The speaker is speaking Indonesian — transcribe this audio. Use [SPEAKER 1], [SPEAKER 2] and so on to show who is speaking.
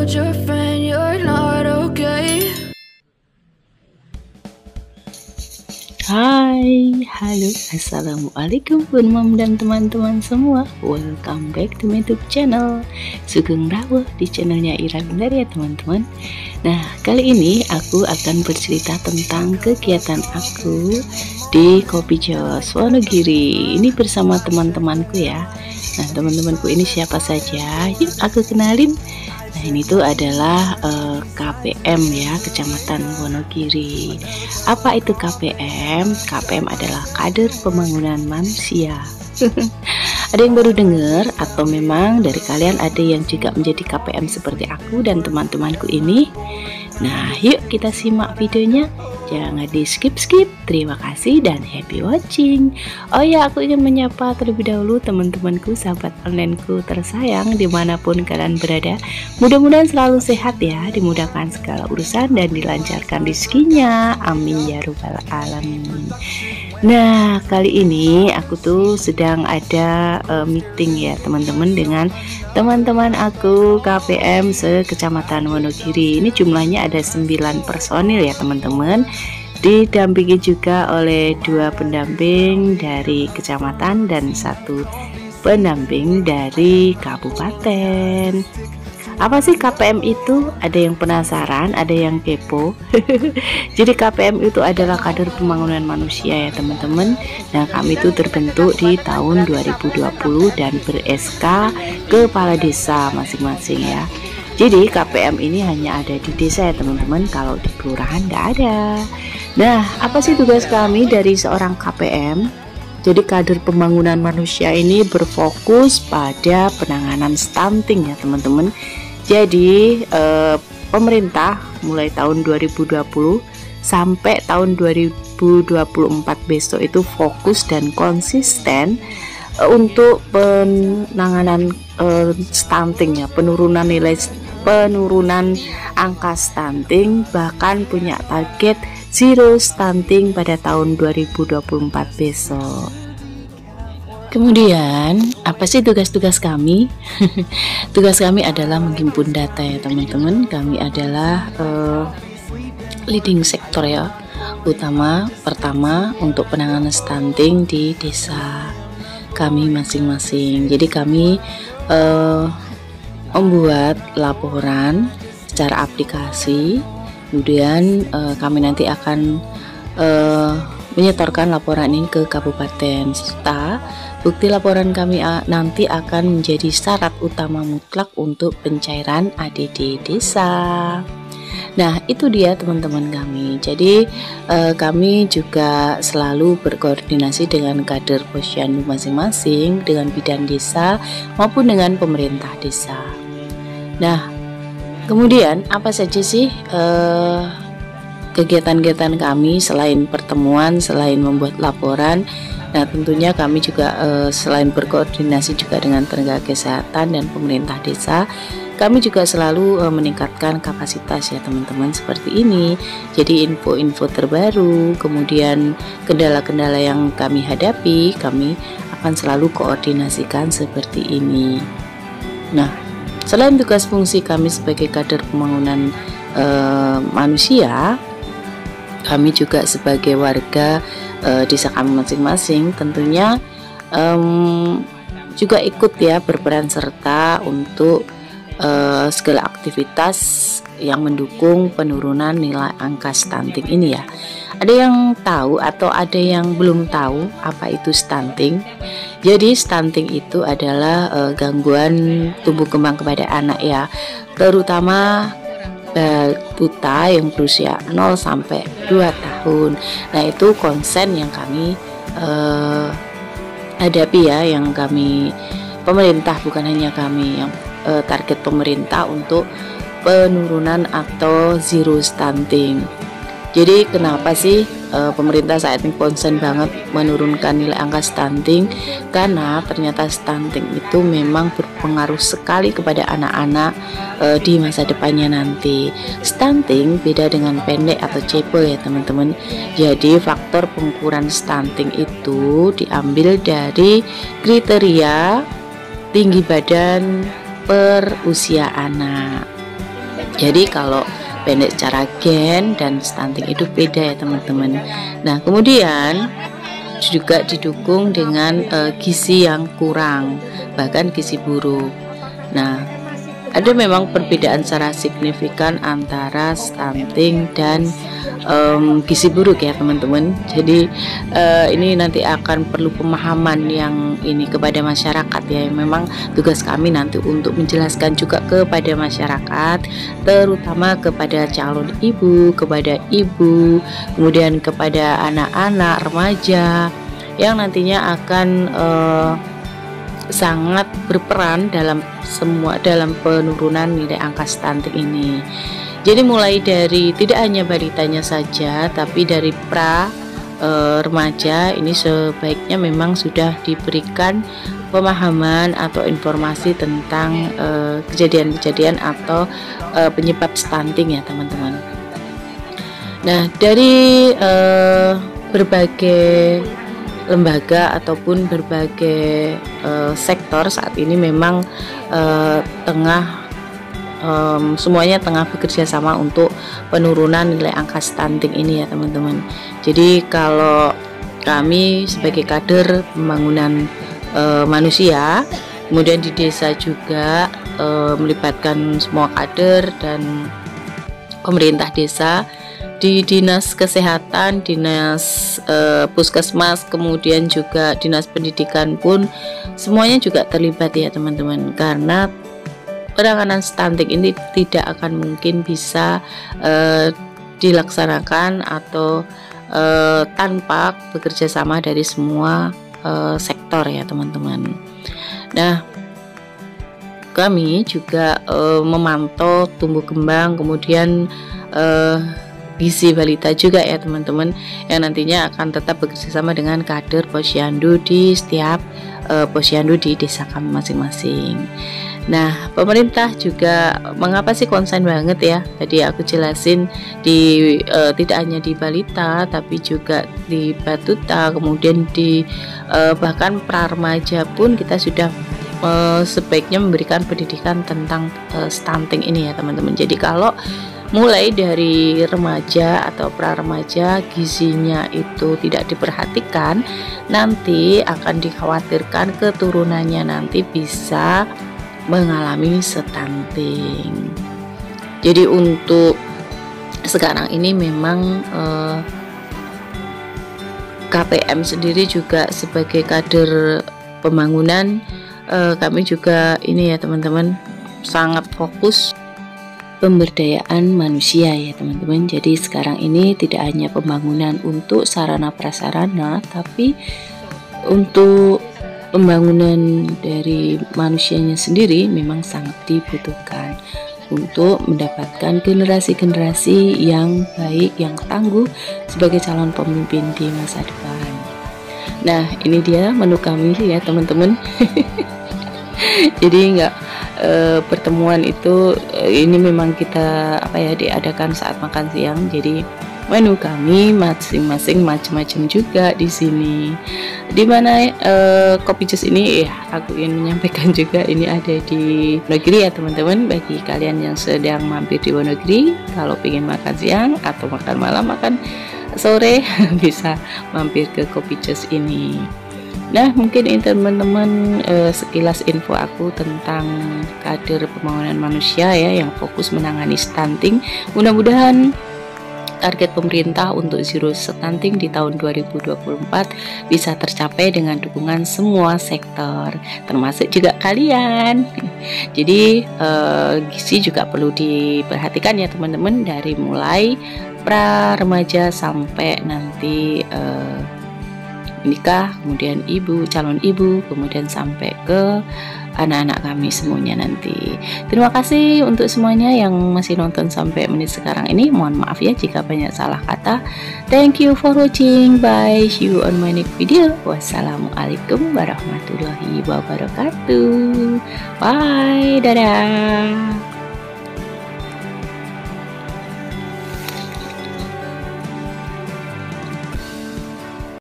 [SPEAKER 1] told your friend you're not okay.
[SPEAKER 2] Hai, halo, assalamualaikum Bun Mam dan teman-teman semua. Welcome back to my YouTube channel Sugeng Rawuh di channelnya Ira Bundar ya teman-teman. Nah, kali ini aku akan bercerita tentang kegiatan aku di Kopi Jos Wonogiri. Ini bersama teman-temanku ya. Nah, teman-temanku ini siapa saja? Yuk aku kenalin. Nah, ini tuh adalah KPM ya, Kecamatan Wonogiri. Apa itu KPM? KPM adalah Kader Pembangunan Manusia. Ada yang baru dengar atau memang dari kalian ada yang juga menjadi KPM seperti aku dan teman-temanku ini? Nah, yuk kita simak videonya. Jangan di skip-skip. Terima kasih dan happy watching. Oh ya, aku ingin menyapa terlebih dahulu teman-temanku, sahabat onlineku tersayang dimanapun kalian berada. Mudah-mudahan selalu sehat ya, dimudahkan segala urusan dan dilancarkan rezekinya. Amin ya rabbal alamin. Nah, kali ini aku tuh sedang ada meeting ya teman-teman dengan teman-teman aku KPM se-Kecamatan Wonogiri. Ini jumlahnya ada 9 personil ya teman-teman, didampingi juga oleh 2 pendamping dari kecamatan dan 1 pendamping dari kabupaten. Apa sih KPM itu? Ada yang penasaran, ada yang kepo. Jadi KPM itu adalah Kader Pembangunan Manusia ya teman-teman. Nah, kami itu terbentuk di tahun 2020 dan ber-SK kepala desa masing-masing ya. Jadi KPM ini hanya ada di desa ya teman-teman, kalau di kelurahan nggak ada. Nah, apa sih tugas kami dari seorang KPM? Jadi Kader Pembangunan Manusia ini berfokus pada penanganan stunting ya teman-teman. Jadi pemerintah mulai tahun 2020 sampai tahun 2024 besok itu fokus dan konsisten untuk penanganan stunting ya, penurunan angka stunting, bahkan punya target zero stunting pada tahun 2024 besok. Kemudian apa sih tugas-tugas kami? Tugas kami adalah menghimpun data ya teman-teman. Kami adalah leading sektor ya, pertama untuk penanganan stunting di desa kami masing-masing. Jadi kami membuat laporan secara aplikasi, kemudian kami nanti akan menyetorkan laporan ini ke kabupaten, serta bukti laporan kami nanti akan menjadi syarat utama mutlak untuk pencairan ADD desa. Nah, itu dia teman-teman kami. Jadi kami juga selalu berkoordinasi dengan kader posyandu masing-masing, dengan bidan desa maupun dengan pemerintah desa. Nah, kemudian apa saja sih kegiatan-kegiatan kami selain pertemuan, selain membuat laporan? Nah, tentunya kami juga selain berkoordinasi juga dengan tenaga kesehatan dan pemerintah desa, kami juga selalu meningkatkan kapasitas ya teman-teman seperti ini. Jadi info-info terbaru, kemudian kendala-kendala yang kami hadapi, kami akan selalu koordinasikan seperti ini. Nah, selain tugas fungsi kami sebagai kader pembangunan manusia, kami juga sebagai warga desa kami masing-masing tentunya juga ikut ya berperan serta untuk segala aktivitas yang mendukung penurunan nilai angka stunting ini ya. Ada yang tahu atau ada yang belum tahu apa itu stunting? Jadi stunting itu adalah gangguan tumbuh kembang pada anak ya, terutama balita yang berusia 0 sampai 2 tahun. Nah, itu konsen yang kami hadapi ya, yang kami pemerintah, bukan hanya kami, yang target pemerintah untuk penurunan atau zero stunting. Jadi kenapa sih pemerintah saat ini konsen banget menurunkan nilai angka stunting? Karena ternyata stunting itu memang berpengaruh sekali kepada anak-anak di masa depannya nanti. Stunting beda dengan pendek atau cepel ya teman-teman. Jadi faktor pengukuran stunting itu diambil dari kriteria tinggi badan per usia anak. Jadi kalau pendek secara gen dan stunting itu beda ya teman-teman. Nah kemudian juga didukung dengan gizi yang kurang, bahkan gizi buruk. Nah ada memang perbedaan secara signifikan antara stunting dan gizi buruk ya teman-teman. Jadi ini nanti akan perlu pemahaman yang ini kepada masyarakat ya. Memang tugas kami nanti untuk menjelaskan juga kepada masyarakat, terutama kepada calon ibu, kepada ibu, kemudian kepada anak-anak remaja yang nantinya akan sangat berperan dalam penurunan nilai angka stunting ini. Jadi mulai dari tidak hanya balitanya saja, tapi dari remaja ini sebaiknya memang sudah diberikan pemahaman atau informasi tentang kejadian-kejadian atau penyebab stunting ya teman-teman. Nah dari berbagai lembaga ataupun berbagai sektor saat ini memang semuanya tengah bekerja sama untuk penurunan nilai angka stunting ini ya teman-teman. Jadi kalau kami sebagai kader pembangunan manusia, kemudian di desa juga melibatkan semua kader dan pemerintah desa, di dinas kesehatan, dinas puskesmas, kemudian juga dinas pendidikan pun semuanya juga terlibat ya teman-teman, karena penanganan stunting ini tidak akan mungkin bisa dilaksanakan atau tanpa bekerja sama dari semua sektor ya teman-teman. Nah kami juga memantau tumbuh kembang, kemudian gizi balita juga ya teman-teman, yang nantinya akan tetap bekerjasama dengan kader posyandu di setiap posyandu di desa kami masing-masing. Nah pemerintah juga mengapa sih konsen banget ya, tadi aku jelasin di tidak hanya di balita tapi juga di batuta, kemudian di bahkan pra-remaja pun kita sudah sebaiknya memberikan pendidikan tentang stunting ini ya teman-teman. Jadi kalau mulai dari remaja atau pra-remaja gizinya itu tidak diperhatikan, nanti akan dikhawatirkan keturunannya nanti bisa mengalami stunting. Jadi untuk sekarang ini memang KPM sendiri juga sebagai kader pembangunan, kami juga ini ya teman-teman sangat fokus pemberdayaan manusia ya teman-teman. Jadi sekarang ini tidak hanya pembangunan untuk sarana prasarana, tapi untuk pembangunan dari manusianya sendiri memang sangat dibutuhkan untuk mendapatkan generasi-generasi yang baik, yang tangguh sebagai calon pemimpin di masa depan. Nah ini dia menu kami ya teman-teman. Jadi pertemuan itu ini memang kita diadakan saat makan siang. Jadi menu kami masing-masing macam-macam juga di sini. Dimana kopi jus ini aku ingin menyampaikan juga ini ada di Wonogiri ya teman-teman. Bagi kalian yang sedang mampir di Wonogiri, kalau ingin makan siang atau makan malam, makan sore bisa mampir ke kopi jus ini. Nah mungkin ini teman-teman sekilas info aku tentang kader pembangunan manusia ya yang fokus menangani stunting. Mudah-mudahan target pemerintah untuk zero stunting di tahun 2024 bisa tercapai dengan dukungan semua sektor, termasuk juga kalian. Jadi gizi juga perlu diperhatikan ya teman-teman, dari mulai pra remaja sampai nanti nikah, kemudian calon ibu, kemudian sampai ke anak-anak kami semuanya nanti. Terima kasih untuk semuanya yang masih nonton sampai menit sekarang ini. Mohon maaf ya jika banyak salah kata. Thank you for watching. Bye, see you on my next video. Wassalamualaikum warahmatullahi wabarakatuh. Bye, dadah.